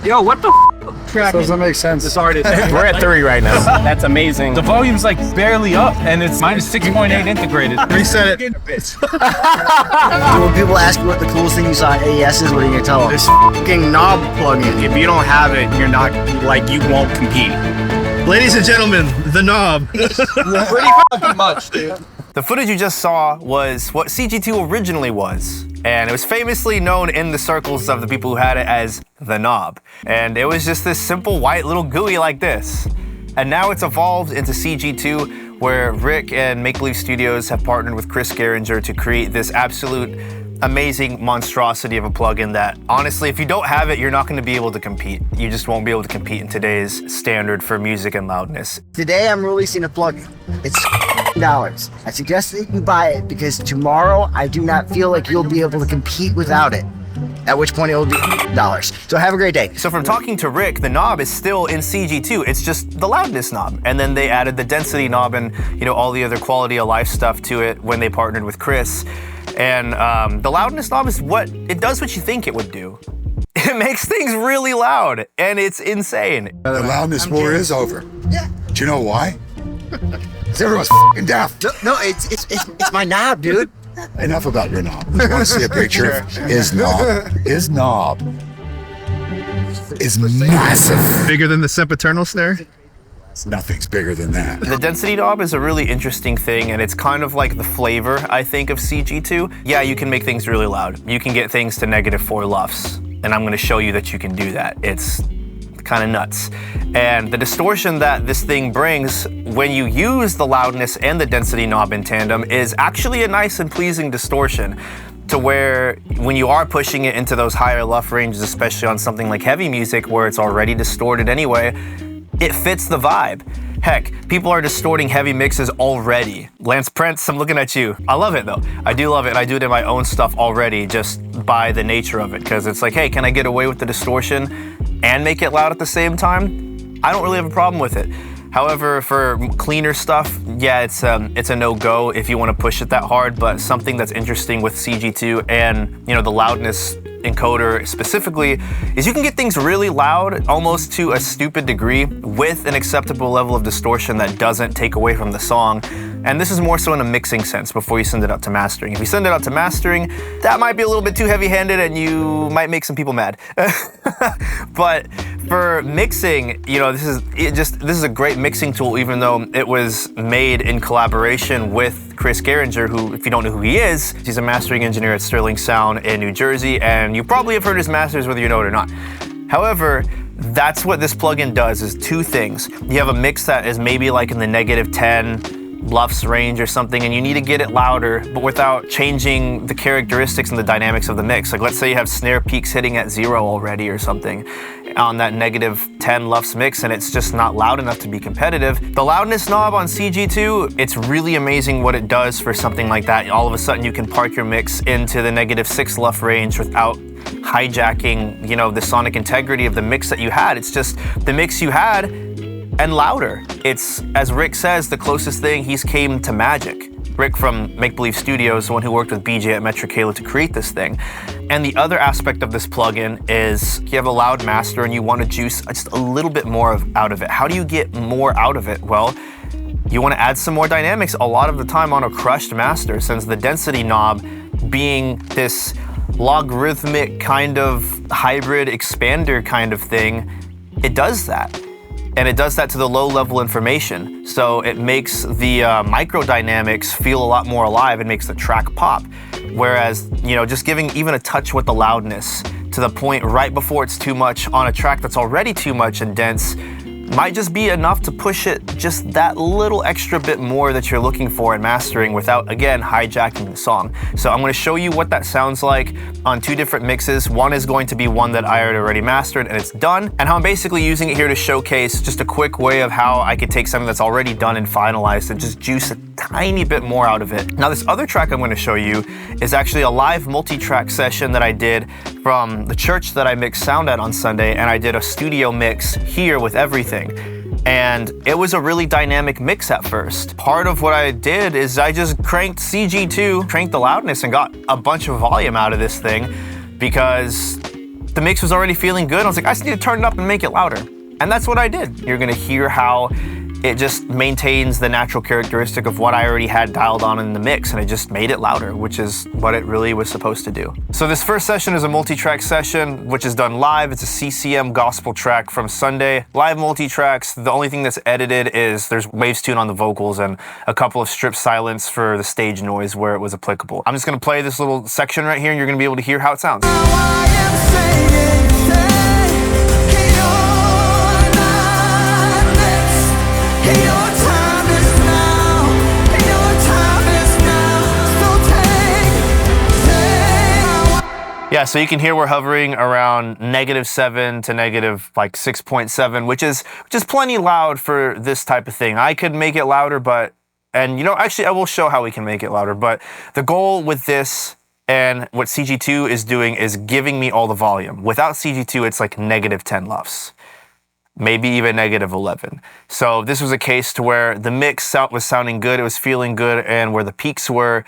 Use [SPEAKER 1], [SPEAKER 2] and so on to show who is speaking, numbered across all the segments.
[SPEAKER 1] Yo, what the
[SPEAKER 2] Doesn't make sense.
[SPEAKER 1] This artist.
[SPEAKER 3] We're at 3 right now.
[SPEAKER 1] That's amazing.
[SPEAKER 4] The volume's like barely up, and it's minus 6.8 integrated.
[SPEAKER 3] Reset it.
[SPEAKER 5] When people ask you what the coolest thing you saw at AES is, what are you gonna tell them?
[SPEAKER 3] This fucking knob plugin. If you don't have it, you're not, like, you won't compete. Ladies and gentlemen, the knob.
[SPEAKER 1] Pretty fucking much, dude.
[SPEAKER 6] The footage you just saw was what CG2 originally was, and it was famously known in the circles of the people who had it as the knob. And it was just this simple white little GUI like this. And now it's evolved into CG2, where Rick and Make Believe Studios have partnered with Chris Gehringer to create this absolute amazing monstrosity of a plugin that, honestly, if you don't have it, you're not going to be able to compete. You just won't be able to compete in today's standard for music and loudness.
[SPEAKER 5] Today I'm releasing a plugin. It's $dollars. I suggest that you buy it because tomorrow I do not feel like you'll be able to compete without it. At which point it will be $dollars. So have a great day.
[SPEAKER 6] So from talking to Rick, the knob is still in CG2. It's just the loudness knob. And then they added the density knob and, you know, all the other quality of life stuff to it when they partnered with Chris. And the loudness knob is it does what you think it would do. It makes things really loud, and it's insane.
[SPEAKER 2] The loudness war is over.
[SPEAKER 5] Yeah.
[SPEAKER 2] Do you know why? Because everyone's f***ing deaf.
[SPEAKER 5] No, it's my knob, dude.
[SPEAKER 2] Enough about your knob. You want to see a picture of his knob? His knob is massive.
[SPEAKER 3] Bigger than the sempiternal snare?
[SPEAKER 2] Nothing's bigger than that.
[SPEAKER 6] The density knob is a really interesting thing, and it's kind of like the flavor, I think, of CG2. Yeah, you can make things really loud. You can get things to -4 LUFS, and I'm gonna show you that you can do that. It's kind of nuts. And the distortion that this thing brings when you use the loudness and the density knob in tandem is actually a nice and pleasing distortion, to where when you are pushing it into those higher LUF ranges, especially on something like heavy music where it's already distorted anyway, it fits the vibe. Heck, people are distorting heavy mixes already. Lance Prince, I'm looking at you. I love it though. I do love it, and I do it in my own stuff already just by the nature of it, because it's like, hey, can I get away with the distortion and make it loud at the same time? I don't really have a problem with it. However, for cleaner stuff, yeah, it's a no-go if you want to push it that hard, but something that's interesting with CG2 and, you know, the loudness encoder specifically is you can get things really loud, almost to a stupid degree, with an acceptable level of distortion that doesn't take away from the song. And this is more so in a mixing sense before you send it out to mastering. If you send it out to mastering, that might be a little bit too heavy-handed and you might make some people mad. But for mixing, you know, this is a great mixing tool, even though it was made in collaboration with Chris Gehringer, who, if you don't know who he is, he's a mastering engineer at Sterling Sound in New Jersey, and you probably have heard his masters whether you know it or not. However, that's what this plugin does, is two things. You have a mix that is maybe like in the -10 LUFS range or something, and you need to get it louder, but without changing the characteristics and the dynamics of the mix. Like, let's say you have snare peaks hitting at 0 already or something on that -10 LUFS mix, and it's just not loud enough to be competitive. The loudness knob on CG2, it's really amazing what it does for something like that. All of a sudden you can park your mix into the -6 LUF range without hijacking, you know, the sonic integrity of the mix that you had. It's just the mix you had and louder. It's, as Rick says, the closest thing he's came to magic. Rick from Make Believe Studios, the one who worked with BJ at Metalcore to create this thing. And the other aspect of this plugin is you have a loud master and you want to juice just a little bit more out of it. How do you get more out of it? Well, you want to add some more dynamics a lot of the time on a crushed master, since the density knob, being this logarithmic kind of hybrid expander kind of thing, it does that. And it does that to the low-level information. So it makes the microdynamics feel a lot more alive and makes the track pop. Whereas, you know, just giving even a touch with the loudness to the point right before it's too much on a track that's already too much and dense might just be enough to push it just that little extra bit more that you're looking for in mastering without, again, hijacking the song. So I'm going to show you what that sounds like on two different mixes. One is going to be one that I had already mastered and it's done, and how I'm basically using it here to showcase just a quick way of how I could take something that's already done and finalized and just juice a tiny bit more out of it. Now, this other track I'm going to show you is actually a live multi-track session that I did from the church that I mixed sound at on Sunday, and I did a studio mix here with everything. And it was a really dynamic mix at first. Part of what I did is I just cranked CG2, cranked the loudness, and got a bunch of volume out of this thing, because the mix was already feeling good. I was like, I just need to turn it up and make it louder. And that's what I did. You're gonna hear how it just maintains the natural characteristic of what I already had dialed on in the mix, and it just made it louder, which is what it really was supposed to do. So this first session is a multi-track session, which is done live. It's a CCM gospel track from Sunday. Live multi-tracks, the only thing that's edited is there's waves tune on the vocals and a couple of strip silence for the stage noise where it was applicable. I'm just gonna play this little section right here, and you're gonna be able to hear how it sounds. Yeah, so you can hear we're hovering around -7 to -6.7, which is plenty loud for this type of thing. I could make it louder, and you know, actually I will show how we can make it louder, but the goal with this and what CG2 is doing is giving me all the volume. Without CG2, it's like -10 LUFS. Maybe even -11. So this was a case to where the mix was sounding good, it was feeling good, and where the peaks were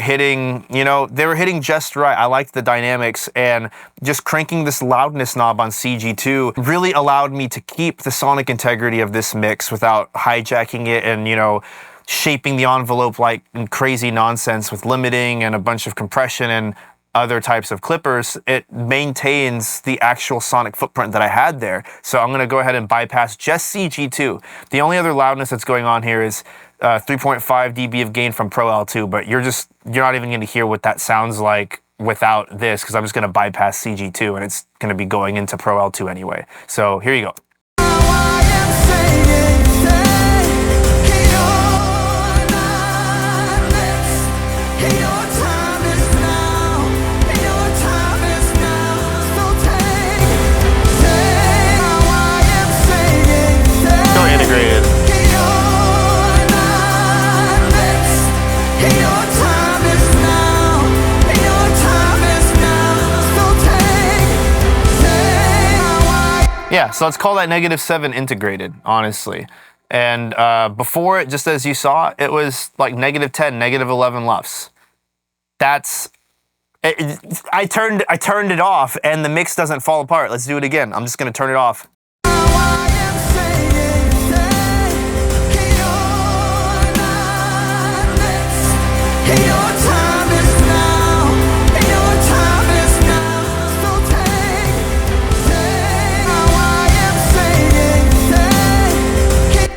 [SPEAKER 6] hitting, you know, they were hitting just right. I liked the dynamics, and just cranking this loudness knob on CG2 really allowed me to keep the sonic integrity of this mix without hijacking it and, you know, shaping the envelope like crazy nonsense with limiting and a bunch of compression and other types of clippers. It maintains the actual sonic footprint that I had there. So I'm gonna go ahead and bypass just CG2. The only other loudness that's going on here is 3.5 dB of gain from Pro L2, but you're not even gonna hear what that sounds like without this, because I'm just gonna bypass CG2 and it's gonna be going into Pro L2 anyway. So here you go. Yeah, so let's call that -7 integrated, honestly. And before it, just as you saw, it was like -10, -11 LUFS. I turned it off, and the mix doesn't fall apart. Let's do it again. I'm just gonna turn it off.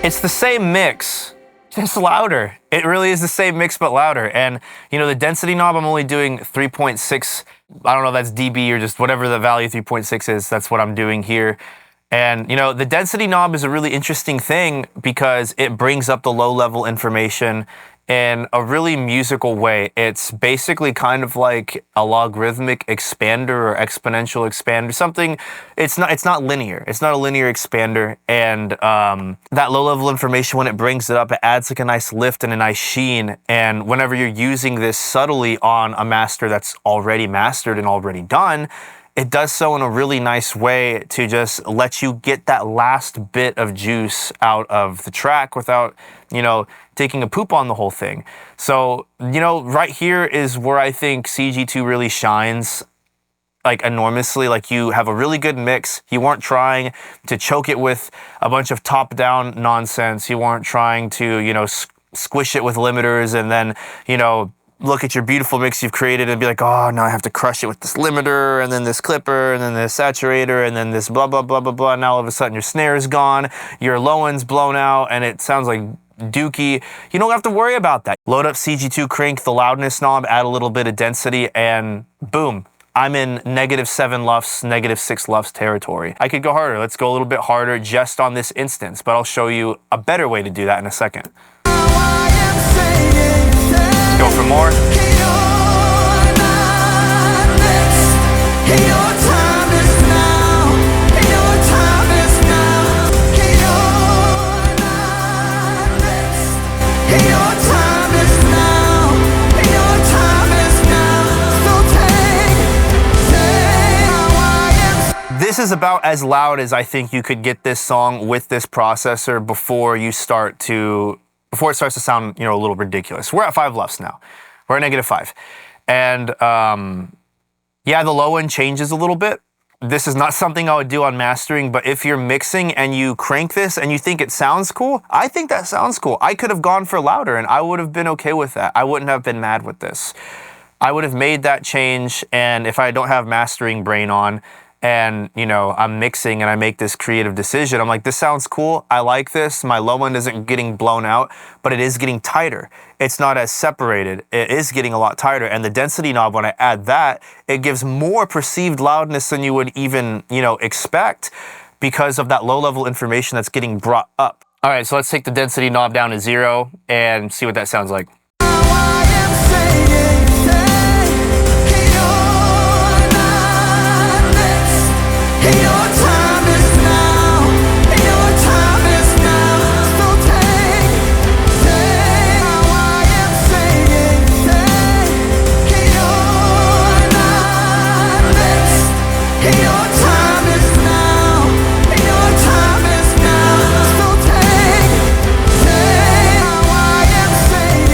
[SPEAKER 6] It's the same mix, just louder. It really is the same mix, but louder. And you know, the density knob, I'm only doing 3.6. I don't know if that's dB or just whatever the value 3.6 is. That's what I'm doing here. And you know, the density knob is a really interesting thing because it brings up the low-level information in a really musical way. It's basically kind of like a logarithmic expander or exponential expander, something. It's not linear. It's not a linear expander, and that low-level information, when it brings it up, it adds like a nice lift and a nice sheen. And whenever you're using this subtly on a master that's already mastered and already done, it does so in a really nice way to just let you get that last bit of juice out of the track without, you know, taking a poop on the whole thing. So, you know, right here is where I think CG2 really shines, like enormously. Like, you have a really good mix. You weren't trying to choke it with a bunch of top-down nonsense. You weren't trying to, you know, squish it with limiters and then, you know, look at your beautiful mix you've created and be like, oh, now I have to crush it with this limiter and then this clipper and then this saturator and then this blah, blah, blah, blah, blah. Now all of a sudden your snare is gone, your low end's blown out, and it sounds like dookie. You don't have to worry about that. Load up CG2, crank the loudness knob, add a little bit of density, and boom, I'm in -7 LUFS, -6 LUFS territory. I could go harder. Let's go a little bit harder just on this instance, but I'll show you a better way to do that in a second. Let's go for more. This is about as loud as I think you could get this song with this processor before it starts to sound, you know, a little ridiculous. We're at 5 LUFS now. We're at -5. And yeah, the low end changes a little bit. this is not something I would do on mastering, but if you're mixing and you crank this and you think it sounds cool, I think that sounds cool. I could have gone for louder and I would have been okay with that. I wouldn't have been mad with this. I would have made that change, and if I don't have mastering brain on and, you know, I'm mixing and I make this creative decision, I'm like, this sounds cool. I like this. My low end isn't getting blown out, but it is getting tighter. It's not as separated. It is getting a lot tighter. And the density knob, when I add that, it gives more perceived loudness than you would even, you know, expect because of that low level information that's getting brought up. All right, so let's take the density knob down to 0 and see what that sounds like.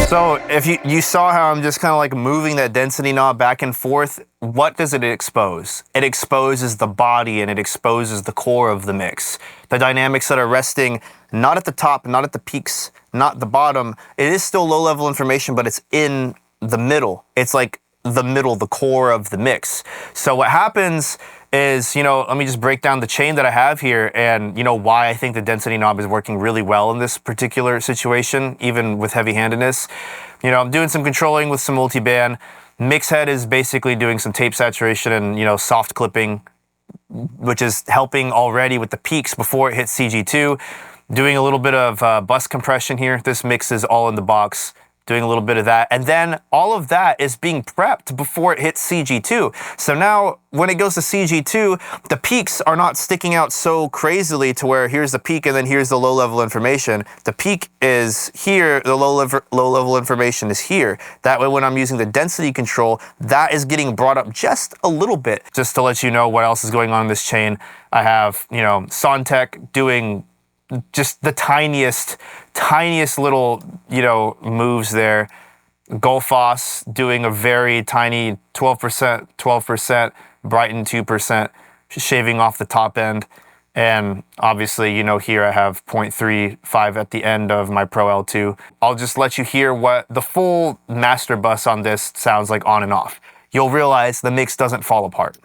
[SPEAKER 6] So if you saw how I'm just kind of like moving that density knob back and forth, what does it expose? It exposes the body and it exposes the core of the mix. The dynamics that are resting not at the top, not at the peaks, not the bottom. It is still low level information, but it's in the middle. It's like the middle, the core of the mix. So what happens is, you know, let me just break down the chain that I have here and, you know, why I think the density knob is working really well in this particular situation, even with heavy-handedness. You know, I'm doing some controlling with some multiband. Mix head is basically doing some tape saturation and, you know, soft clipping, which is helping already with the peaks before it hits CG2. Doing a little bit of bus compression here. This mix is all in the box. Doing a little bit of that. And then all of that is being prepped before it hits CG2. So now when it goes to CG2, the peaks are not sticking out so crazily to where here's the peak and then here's the low level information. The peak is here, the low level information is here. That way when I'm using the density control, that is getting brought up just a little bit. Just to let you know what else is going on in this chain, I have, you know, Sontech doing just the tiniest little, you know, moves there. Golfos doing a very tiny 12%, Brighton 2%, shaving off the top end. And obviously, you know, here I have 0.35 at the end of my Pro L2. I'll just let you hear what the full master bus on this sounds like on and off. You'll realize the mix doesn't fall apart.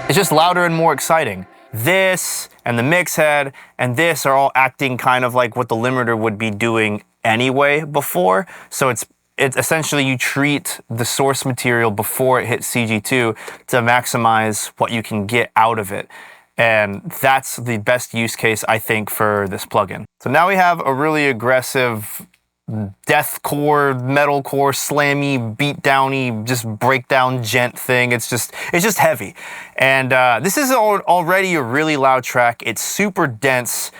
[SPEAKER 6] It's just louder and more exciting. This and the mix head and this are all acting kind of like what the limiter would be doing anyway before. So it's essentially you treat the source material before it hits CG2 to maximize what you can get out of it. And that's the best use case, I think, for this plugin. So now we have a really aggressive deathcore, metalcore, slammy, beatdowny, just breakdown gent thing. It's just heavy. And this is already a really loud track. It's super dense.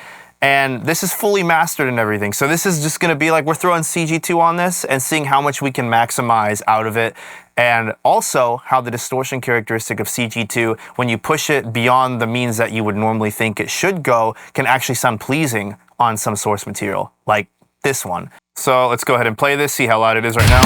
[SPEAKER 6] And this is fully mastered and everything. So this is just gonna be like, we're throwing CG2 on this and seeing how much we can maximize out of it. And also how the distortion characteristic of CG2, when you push it beyond the means that you would normally think it should go, can actually sound pleasing on some source material, like this one. So let's go ahead and play this, see how loud it is right now.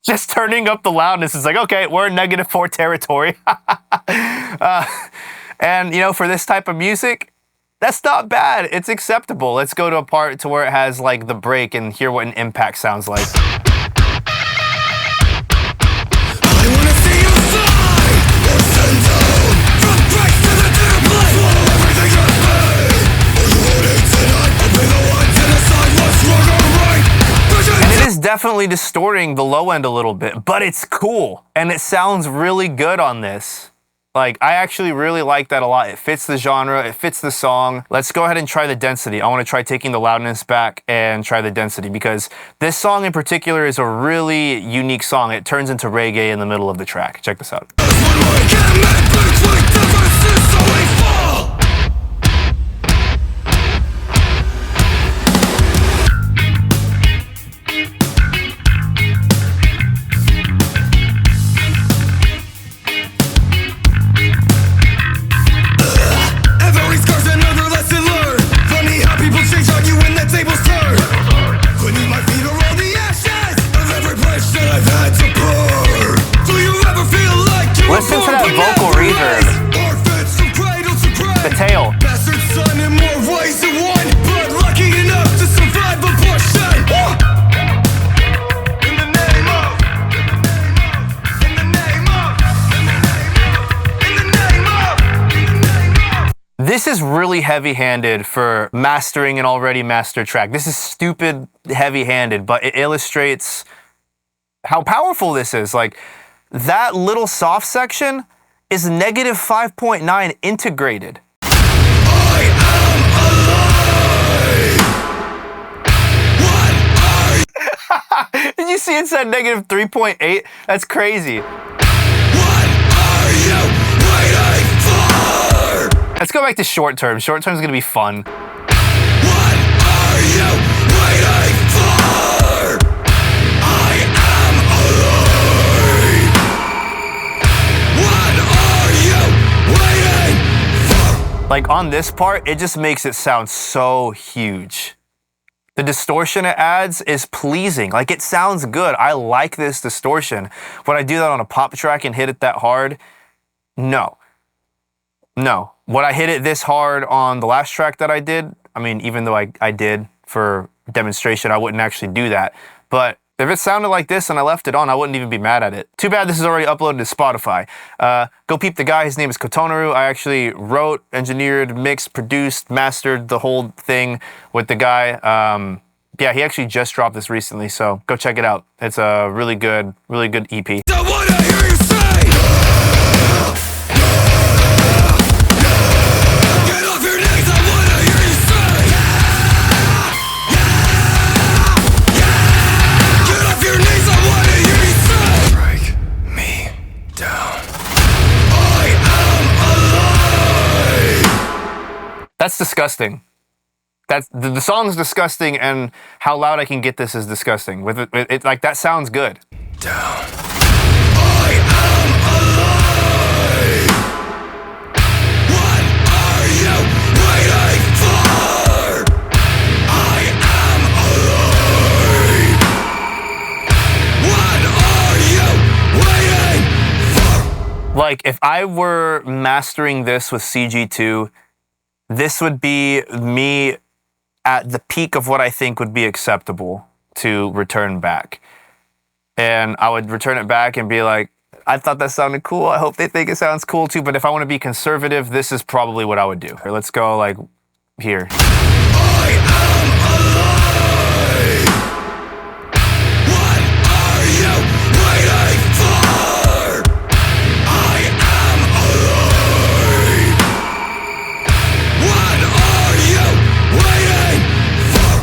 [SPEAKER 6] Just turning up the loudness is like, okay, we're in -4 territory. And, you know, for this type of music, that's not bad. It's acceptable. Let's go to a part to where it has, like, the break and hear what an impact sounds like. And it is definitely distorting the low end a little bit, but it's cool. And it sounds really good on this. Like, I actually really like that a lot. It fits the genre, it fits the song. Let's go ahead and try the density. I want to try taking the loudness back and try the density, because this song in particular is a really unique song. It turns into reggae in the middle of the track. Check this out. Listen to that vocal reverb. The tail. This is really heavy-handed for mastering an already mastered track. This is stupid heavy-handed, but it illustrates how powerful this is. Like, that little soft section is negative 5.9 integrated. Did you see it said negative 3.8? That's crazy. Let's go back to short term. Short term is gonna be fun. Like, on this part, it just makes it sound so huge. The distortion it adds is pleasing. Like, it sounds good. I like this distortion. Would I do that on a pop track and hit it that hard? No. No. Would I hit it this hard on the last track that I did? I mean, even though I did for demonstration, I wouldn't actually do that. But if it sounded like this and I left it on, I wouldn't even be mad at it. Too bad this is already uploaded to Spotify. Go peep the guy. His name is Kotonaru. I actually wrote, engineered, mixed, produced, mastered the whole thing with the guy. Yeah, he actually just dropped this recently, so go check it out. It's a really good EP.
[SPEAKER 7] I wanna hear you say, get off your knees, I wanna hear you say, get off your knees, I wanna hear you say, break me down, I am alive.
[SPEAKER 6] That's disgusting. That's the song's disgusting, and how loud I can get this is disgusting. With it like, that sounds good.
[SPEAKER 7] Down. I am alive. What are you waiting for? I am alive. What are you waiting for?
[SPEAKER 6] Like, if I were mastering this with CG2, this would be me at the peak of what I think would be acceptable to return back. And I would return it back and be like, I thought that sounded cool. I hope they think it sounds cool too. But if I want to be conservative, this is probably what I would do. Let's go like here.
[SPEAKER 7] I am alive. What are you waiting for? I am alive. What are you waiting for?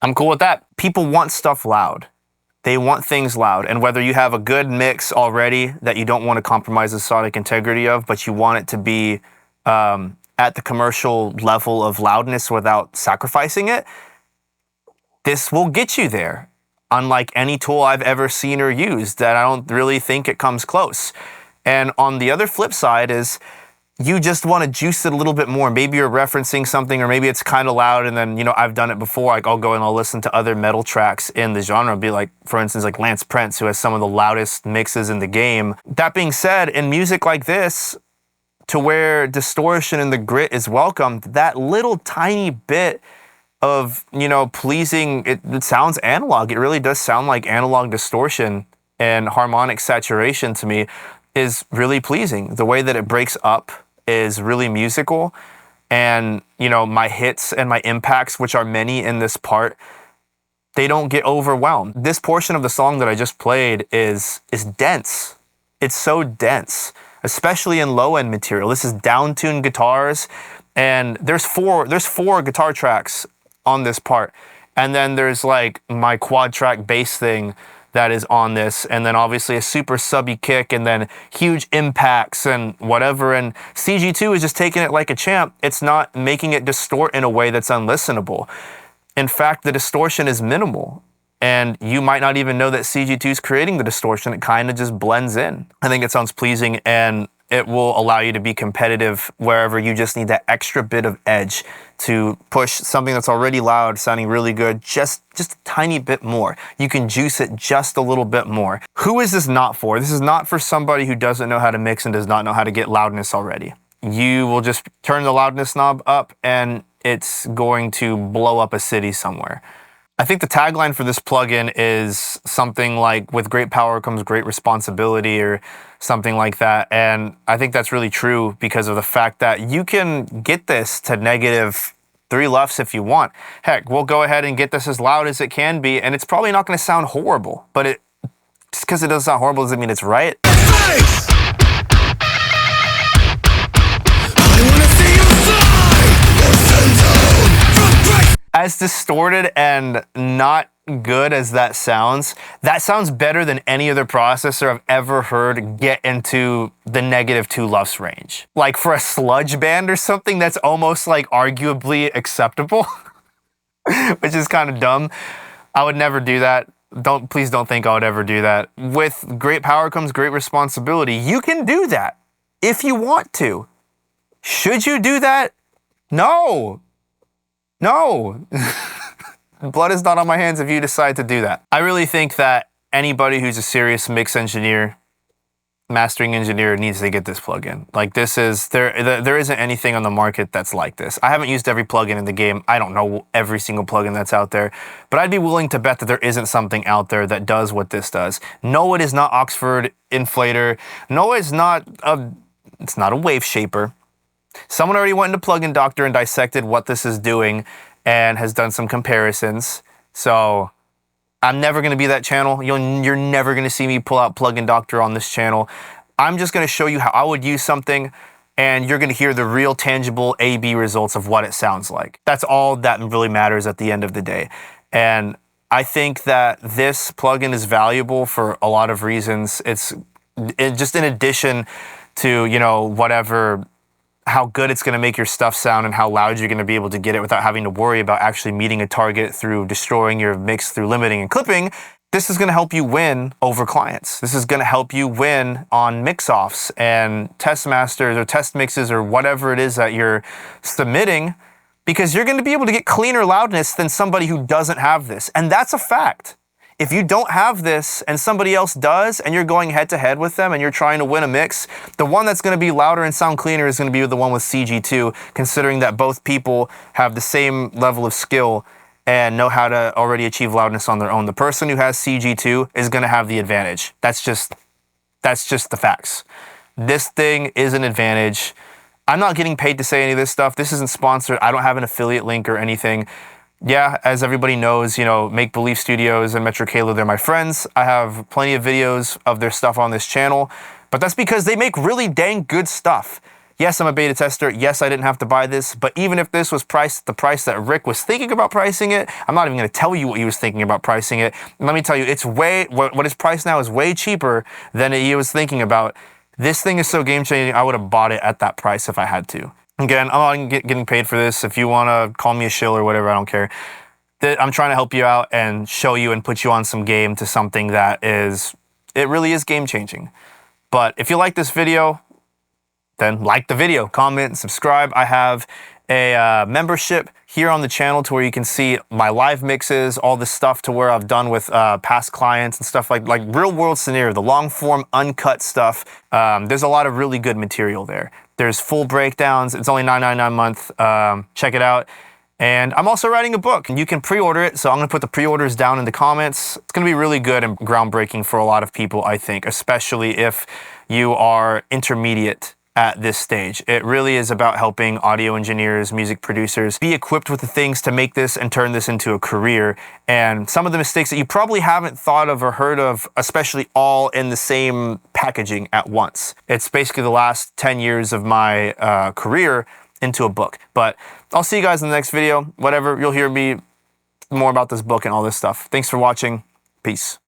[SPEAKER 6] I'm cool with that. People want stuff loud. They want things loud. And whether you have a good mix already that you don't want to compromise the sonic integrity of, but you want it to be at the commercial level of loudness without sacrificing it, this will get you there. Unlike any tool I've ever seen or used, that I don't really think it comes close. And on the other flip side is, you just want to juice it a little bit more. Maybe you're referencing something, or maybe it's kind of loud, and then, you know, I've done it before. Like, I'll go and I'll listen to other metal tracks in the genre, be like, for instance, like Lance Prince, who has some of the loudest mixes in the game. That being said, in music like this, to where distortion and the grit is welcomed, that little tiny bit of, you know, pleasing, it sounds analog. It really does sound like analog distortion and harmonic saturation to me is really pleasing. The way that it breaks up is really musical, and, you know, my hits and my impacts, which are many in this part, they don't get overwhelmed. This portion of the song that I just played is dense. It's so dense. especially in low-end material. This is down-tuned guitars, and there's four guitar tracks on this part. And then there's like my quad track bass thing that is on this, and then obviously a super subby kick, and then huge impacts and whatever. And CG2 is just taking it like a champ. It's not making it distort in a way that's unlistenable. In fact, the distortion is minimal, and you might not even know that CG2 is creating the distortion. It kind of just blends in. I think it sounds pleasing, and it will allow you to be competitive wherever you just need that extra bit of edge to push something that's already loud, sounding really good, just a tiny bit more. You can juice it just a little bit more. Who is this not for? This is not for somebody who doesn't know how to mix and does not know how to get loudness already. You will just turn the loudness knob up and it's going to blow up a city somewhere. I think the tagline for this plugin is something like, with great power comes great responsibility, or something like that. And I think that's really true because of the fact that you can get this to -3 LUFS if you want. Heck, we'll go ahead and get this as loud as it can be, and it's probably not going to sound horrible. But just because it doesn't sound horrible doesn't mean it's right.
[SPEAKER 7] Face! I wanna see you fly or send down from grace.
[SPEAKER 6] As distorted and not good as that sounds better than any other processor I've ever heard get into the -2 LUFS range. Like for a sludge band or something, that's almost like arguably acceptable, which is kind of dumb. I would never do that. Please don't think I would ever do that. With great power comes great responsibility. You can do that if you want to. Should you do that? No. No. Blood is not on my hands if you decide to do that. I really think that anybody who's a serious mix engineer, mastering engineer, needs to get this plugin. Like, this is, there isn't anything on the market that's like this. I haven't used every plugin in the game. I don't know every single plugin that's out there, but I'd be willing to bet that there isn't something out there that does what this does. No, it is not Oxford Inflator. No, it's not a wave shaper. Someone already went into Plugin Doctor and dissected what this is doing and has done some comparisons. So I'm never going to be that channel. You're never going to see me pull out Plugin Doctor on this channel. I'm just going to show you how I would use something, and you're going to hear the real tangible A/B results of what it sounds like. That's all that really matters at the end of the day. And I think that this plugin is valuable for a lot of reasons. It's just in addition to, you know, whatever, how good it's going to make your stuff sound and how loud you're going to be able to get it without having to worry about actually meeting a target through destroying your mix through limiting and clipping. This is going to help you win over clients. This is going to help you win on mix-offs and test masters or test mixes or whatever it is that you're submitting, because you're going to be able to get cleaner loudness than somebody who doesn't have this. And that's a fact. If you don't have this and somebody else does, and you're going head to head with them and you're trying to win a mix, the one that's going to be louder and sound cleaner is going to be the one with CG2, considering that both people have the same level of skill and know how to already achieve loudness on their own. The person who has CG2 is going to have the advantage. That's just the facts. This thing is an advantage. I'm not getting paid to say any of this stuff. This isn't sponsored. I don't have an affiliate link or anything. Yeah, as everybody knows, you know, Make Believe Studios and Metro Halo, they're my friends. I have plenty of videos of their stuff on this channel, but that's because they make really dang good stuff. Yes, I'm a beta tester. Yes, I didn't have to buy this, but even if this was priced at the price that Rick was thinking about pricing it, I'm not even going to tell you what he was thinking about pricing it. Let me tell you, it's what is priced now is way cheaper than he was thinking about. This thing is so game-changing, I would have bought it at that price if I had to. Again, I'm not getting paid for this. If you want to call me a shill or whatever, I don't care. I'm trying to help you out and show you and put you on some game to something that it really is game-changing. But if you like this video, then like the video, comment, and subscribe. I have a membership here on the channel to where you can see my live mixes, all the stuff to where I've done with past clients and stuff like real world scenario, the long form uncut stuff. There's a lot of really good material there. There's full breakdowns. It's only $9.99 a month. Check it out. And I'm also writing a book, and you can pre-order it. So I'm going to put the pre-orders down in the comments. It's going to be really good and groundbreaking for a lot of people, I think, especially if you are intermediate at this stage. It really is about helping audio engineers, music producers be equipped with the things to make this and turn this into a career. And some of the mistakes that you probably haven't thought of or heard of, especially all in the same packaging at once. It's basically the last 10 years of my career into a book. But I'll see you guys in the next video. Whatever, you'll hear me more about this book and all this stuff. Thanks for watching. Peace.